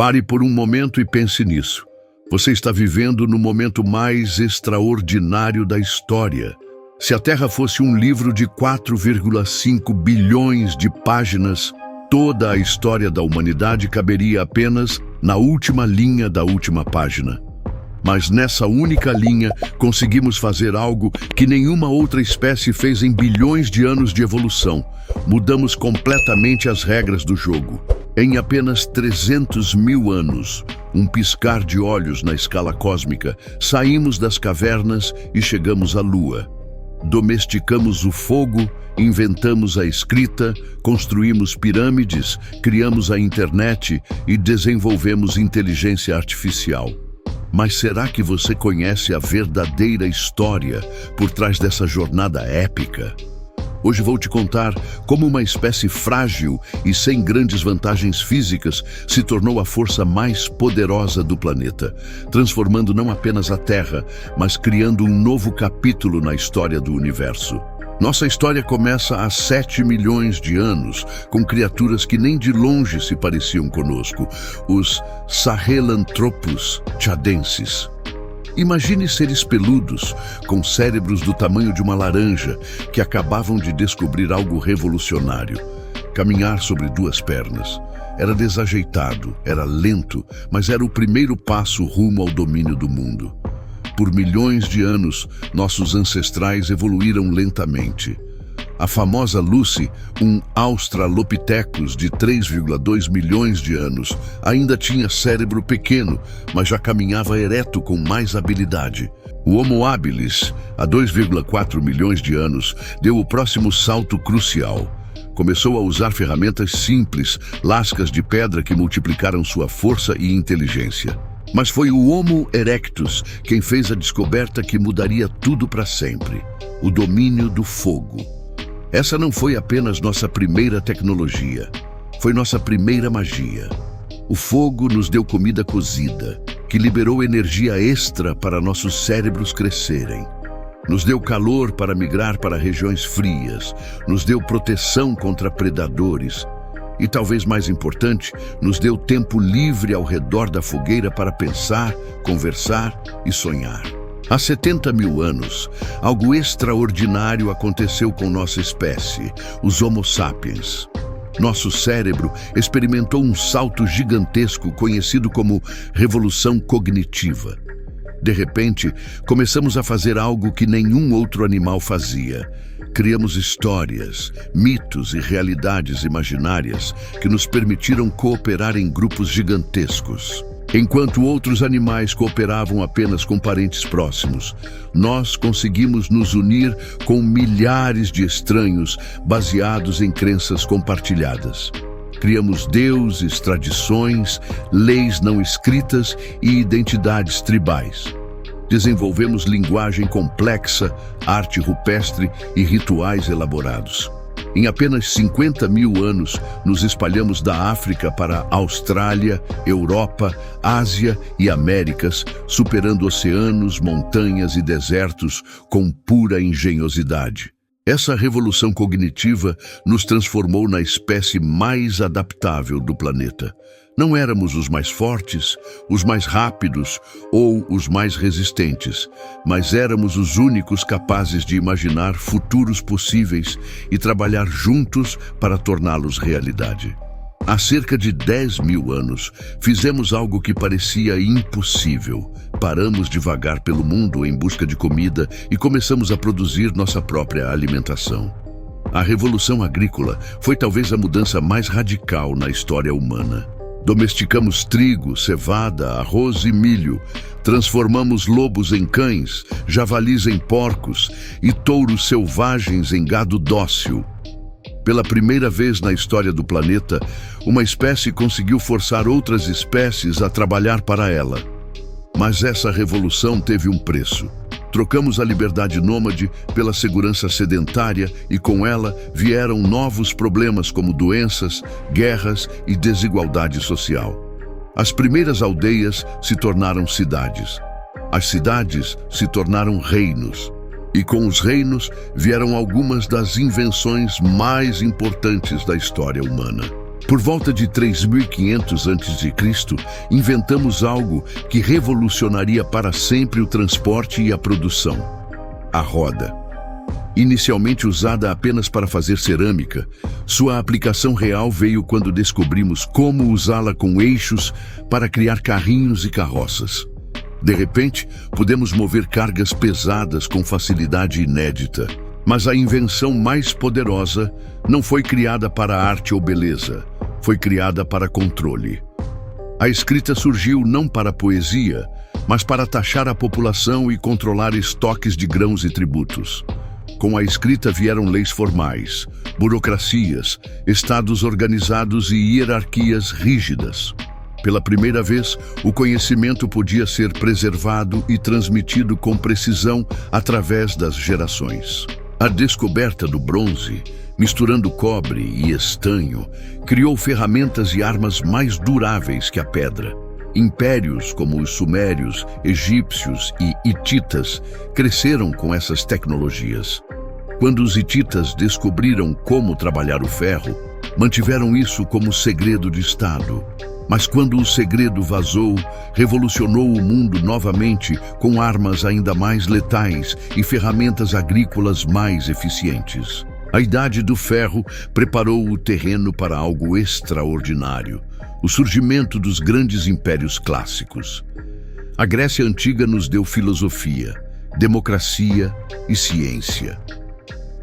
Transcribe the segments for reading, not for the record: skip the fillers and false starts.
Pare por um momento e pense nisso. Você está vivendo no momento mais extraordinário da história. Se a Terra fosse um livro de 4,5 bilhões de páginas, toda a história da humanidade caberia apenas na última linha da última página. Mas nessa única linha, conseguimos fazer algo que nenhuma outra espécie fez em bilhões de anos de evolução. Mudamos completamente as regras do jogo. Em apenas 300 mil anos, um piscar de olhos na escala cósmica, saímos das cavernas e chegamos à Lua. Domesticamos o fogo, inventamos a escrita, construímos pirâmides, criamos a internet e desenvolvemos inteligência artificial. Mas será que você conhece a verdadeira história por trás dessa jornada épica? Hoje vou te contar como uma espécie frágil e sem grandes vantagens físicas se tornou a força mais poderosa do planeta, transformando não apenas a Terra, mas criando um novo capítulo na história do universo. Nossa história começa há 7 milhões de anos, com criaturas que nem de longe se pareciam conosco, os Sahelanthropus tchadenses. Imagine seres peludos, com cérebros do tamanho de uma laranja, que acabavam de descobrir algo revolucionário: caminhar sobre 2 pernas. Era desajeitado, era lento, mas era o primeiro passo rumo ao domínio do mundo. Por milhões de anos, nossos ancestrais evoluíram lentamente. A famosa Lucy, um Australopithecus de 3,2 milhões de anos, ainda tinha cérebro pequeno, mas já caminhava ereto com mais habilidade. O Homo habilis, há 2,4 milhões de anos, deu o próximo salto crucial. Começou a usar ferramentas simples, lascas de pedra que multiplicaram sua força e inteligência. Mas foi o Homo erectus quem fez a descoberta que mudaria tudo para sempre: o domínio do fogo. Essa não foi apenas nossa primeira tecnologia, foi nossa primeira magia. O fogo nos deu comida cozida, que liberou energia extra para nossos cérebros crescerem. Nos deu calor para migrar para regiões frias, nos deu proteção contra predadores e, talvez mais importante, nos deu tempo livre ao redor da fogueira para pensar, conversar e sonhar. Há 70 mil anos, algo extraordinário aconteceu com nossa espécie, os Homo sapiens. Nosso cérebro experimentou um salto gigantesco conhecido como revolução cognitiva. De repente, começamos a fazer algo que nenhum outro animal fazia. Criamos histórias, mitos e realidades imaginárias que nos permitiram cooperar em grupos gigantescos. Enquanto outros animais cooperavam apenas com parentes próximos, nós conseguimos nos unir com milhares de estranhos baseados em crenças compartilhadas. Criamos deuses, tradições, leis não escritas e identidades tribais. Desenvolvemos linguagem complexa, arte rupestre e rituais elaborados. Em apenas 50 mil anos, nos espalhamos da África para a Austrália, Europa, Ásia e Américas, superando oceanos, montanhas e desertos com pura engenhosidade. Essa revolução cognitiva nos transformou na espécie mais adaptável do planeta. Não éramos os mais fortes, os mais rápidos ou os mais resistentes, mas éramos os únicos capazes de imaginar futuros possíveis e trabalhar juntos para torná-los realidade. Há cerca de 10 mil anos, fizemos algo que parecia impossível. Paramos de vagar pelo mundo em busca de comida e começamos a produzir nossa própria alimentação. A Revolução Agrícola foi talvez a mudança mais radical na história humana. Domesticamos trigo, cevada, arroz e milho. Transformamos lobos em cães, javalis em porcos e touros selvagens em gado dócil. Pela primeira vez na história do planeta, uma espécie conseguiu forçar outras espécies a trabalhar para ela. Mas essa revolução teve um preço. Trocamos a liberdade nômade pela segurança sedentária e com ela vieram novos problemas como doenças, guerras e desigualdade social. As primeiras aldeias se tornaram cidades. As cidades se tornaram reinos. E com os reinos vieram algumas das invenções mais importantes da história humana. Por volta de 3500 a.C., inventamos algo que revolucionaria para sempre o transporte e a produção: a roda. Inicialmente usada apenas para fazer cerâmica, sua aplicação real veio quando descobrimos como usá-la com eixos para criar carrinhos e carroças. De repente, podemos mover cargas pesadas com facilidade inédita. Mas a invenção mais poderosa não foi criada para arte ou beleza, foi criada para controle. A escrita surgiu não para poesia, mas para taxar a população e controlar estoques de grãos e tributos. Com a escrita vieram leis formais, burocracias, estados organizados e hierarquias rígidas. Pela primeira vez, o conhecimento podia ser preservado e transmitido com precisão através das gerações. A descoberta do bronze, misturando cobre e estanho, criou ferramentas e armas mais duráveis que a pedra. Impérios como os sumérios, egípcios e hititas cresceram com essas tecnologias. Quando os hititas descobriram como trabalhar o ferro, mantiveram isso como segredo de Estado. Mas quando o segredo vazou, revolucionou o mundo novamente com armas ainda mais letais e ferramentas agrícolas mais eficientes. A Idade do Ferro preparou o terreno para algo extraordinário: o surgimento dos grandes impérios clássicos. A Grécia Antiga nos deu filosofia, democracia e ciência.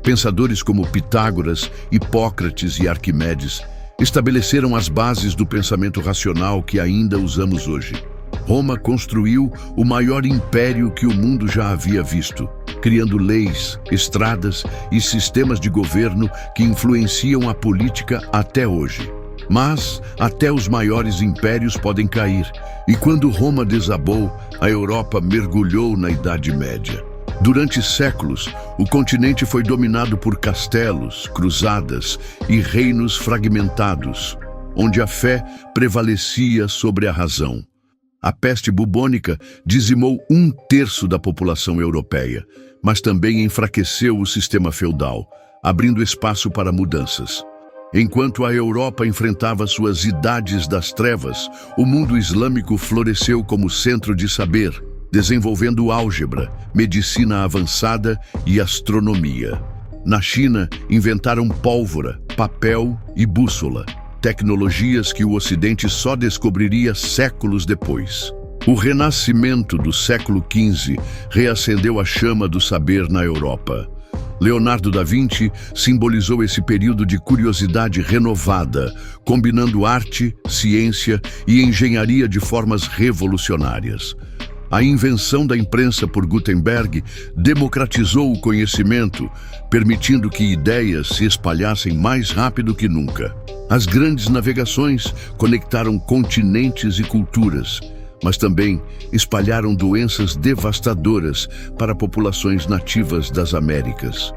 Pensadores como Pitágoras, Hipócrates e Arquimedes estabeleceram as bases do pensamento racional que ainda usamos hoje. Roma construiu o maior império que o mundo já havia visto, criando leis, estradas e sistemas de governo que influenciam a política até hoje. Mas até os maiores impérios podem cair, e quando Roma desabou, a Europa mergulhou na Idade Média. Durante séculos, o continente foi dominado por castelos, cruzadas e reinos fragmentados, onde a fé prevalecia sobre a razão. A peste bubônica dizimou 1/3 da população europeia, mas também enfraqueceu o sistema feudal, abrindo espaço para mudanças. Enquanto a Europa enfrentava suas idades das trevas, o mundo islâmico floresceu como centro de saber, desenvolvendo álgebra, medicina avançada e astronomia. Na China, inventaram pólvora, papel e bússola, tecnologias que o Ocidente só descobriria séculos depois. O Renascimento do século XV reacendeu a chama do saber na Europa. Leonardo da Vinci simbolizou esse período de curiosidade renovada, combinando arte, ciência e engenharia de formas revolucionárias. A invenção da imprensa por Gutenberg democratizou o conhecimento, permitindo que ideias se espalhassem mais rápido que nunca. As grandes navegações conectaram continentes e culturas, mas também espalharam doenças devastadoras para populações nativas das Américas.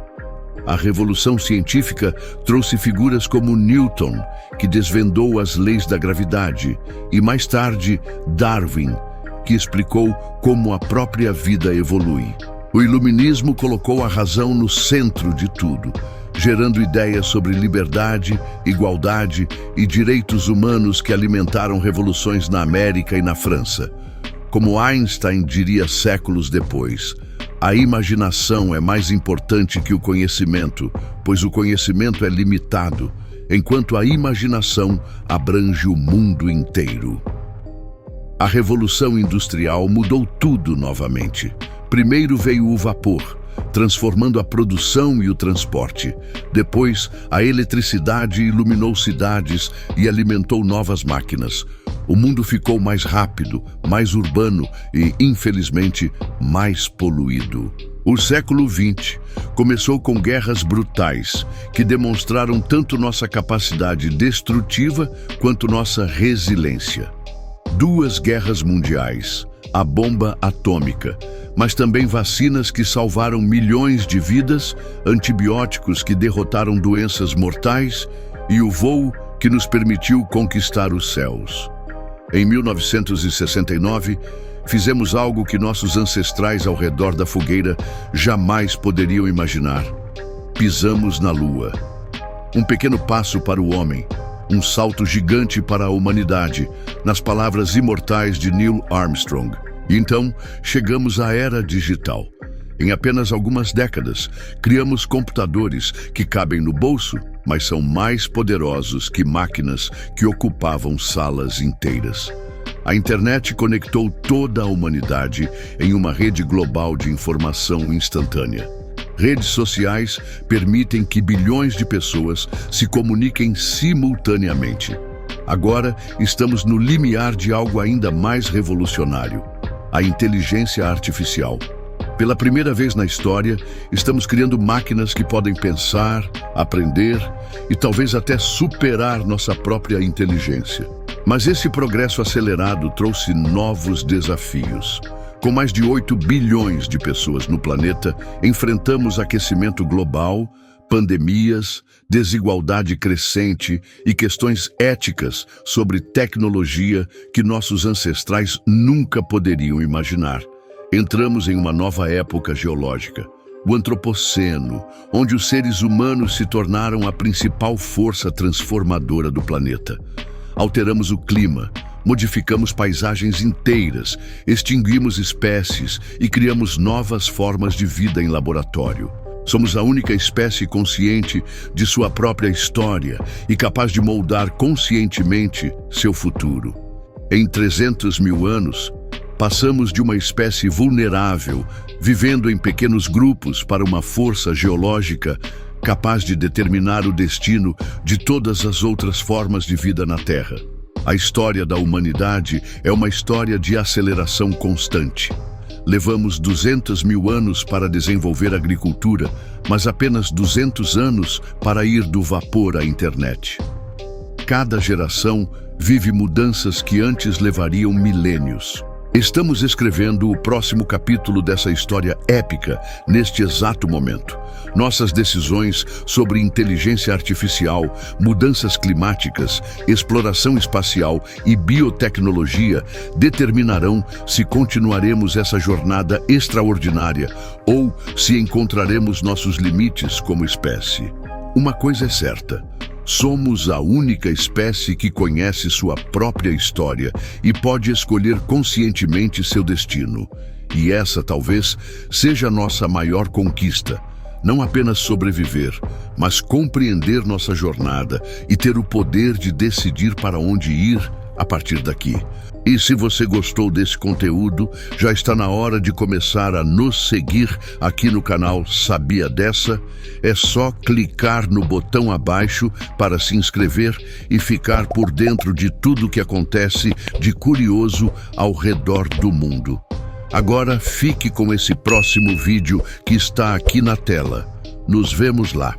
A Revolução Científica trouxe figuras como Newton, que desvendou as leis da gravidade, e mais tarde Darwin, que explicou como a própria vida evolui. O Iluminismo colocou a razão no centro de tudo, gerando ideias sobre liberdade, igualdade e direitos humanos que alimentaram revoluções na América e na França. Como Einstein diria séculos depois, a imaginação é mais importante que o conhecimento, pois o conhecimento é limitado, enquanto a imaginação abrange o mundo inteiro. A Revolução Industrial mudou tudo novamente. Primeiro veio o vapor, transformando a produção e o transporte. Depois, a eletricidade iluminou cidades e alimentou novas máquinas. O mundo ficou mais rápido, mais urbano e, infelizmente, mais poluído. O século XX começou com guerras brutais, que demonstraram tanto nossa capacidade destrutiva quanto nossa resiliência. 2 guerras mundiais, a bomba atômica, mas também vacinas que salvaram milhões de vidas, antibióticos que derrotaram doenças mortais e o voo que nos permitiu conquistar os céus. Em 1969, fizemos algo que nossos ancestrais ao redor da fogueira jamais poderiam imaginar. Pisamos na Lua. Um pequeno passo para o homem, um salto gigante para a humanidade, nas palavras imortais de Neil Armstrong. E então, chegamos à era digital. Em apenas algumas décadas, criamos computadores que cabem no bolso, mas são mais poderosos que máquinas que ocupavam salas inteiras. A internet conectou toda a humanidade em uma rede global de informação instantânea. Redes sociais permitem que bilhões de pessoas se comuniquem simultaneamente. Agora, estamos no limiar de algo ainda mais revolucionário: a inteligência artificial. Pela primeira vez na história, estamos criando máquinas que podem pensar, aprender e talvez até superar nossa própria inteligência. Mas esse progresso acelerado trouxe novos desafios. Com mais de 8 bilhões de pessoas no planeta, enfrentamos aquecimento global, pandemias, desigualdade crescente e questões éticas sobre tecnologia que nossos ancestrais nunca poderiam imaginar. Entramos em uma nova época geológica, o Antropoceno, onde os seres humanos se tornaram a principal força transformadora do planeta. Alteramos o clima, modificamos paisagens inteiras, extinguimos espécies e criamos novas formas de vida em laboratório. Somos a única espécie consciente de sua própria história e capaz de moldar conscientemente seu futuro. Em 300 mil anos, passamos de uma espécie vulnerável, vivendo em pequenos grupos, para uma força geológica capaz de determinar o destino de todas as outras formas de vida na Terra. A história da humanidade é uma história de aceleração constante. Levamos 200 mil anos para desenvolver a agricultura, mas apenas 200 anos para ir do vapor à internet. Cada geração vive mudanças que antes levariam milênios. Estamos escrevendo o próximo capítulo dessa história épica neste exato momento. Nossas decisões sobre inteligência artificial, mudanças climáticas, exploração espacial e biotecnologia determinarão se continuaremos essa jornada extraordinária ou se encontraremos nossos limites como espécie. Uma coisa é certa: somos a única espécie que conhece sua própria história e pode escolher conscientemente seu destino. E essa talvez seja a nossa maior conquista. Não apenas sobreviver, mas compreender nossa jornada e ter o poder de decidir para onde ir a partir daqui. E se você gostou desse conteúdo, já está na hora de começar a nos seguir aqui no canal Sabia Dessa? É só clicar no botão abaixo para se inscrever e ficar por dentro de tudo que acontece de curioso ao redor do mundo. Agora fique com esse próximo vídeo que está aqui na tela. Nos vemos lá.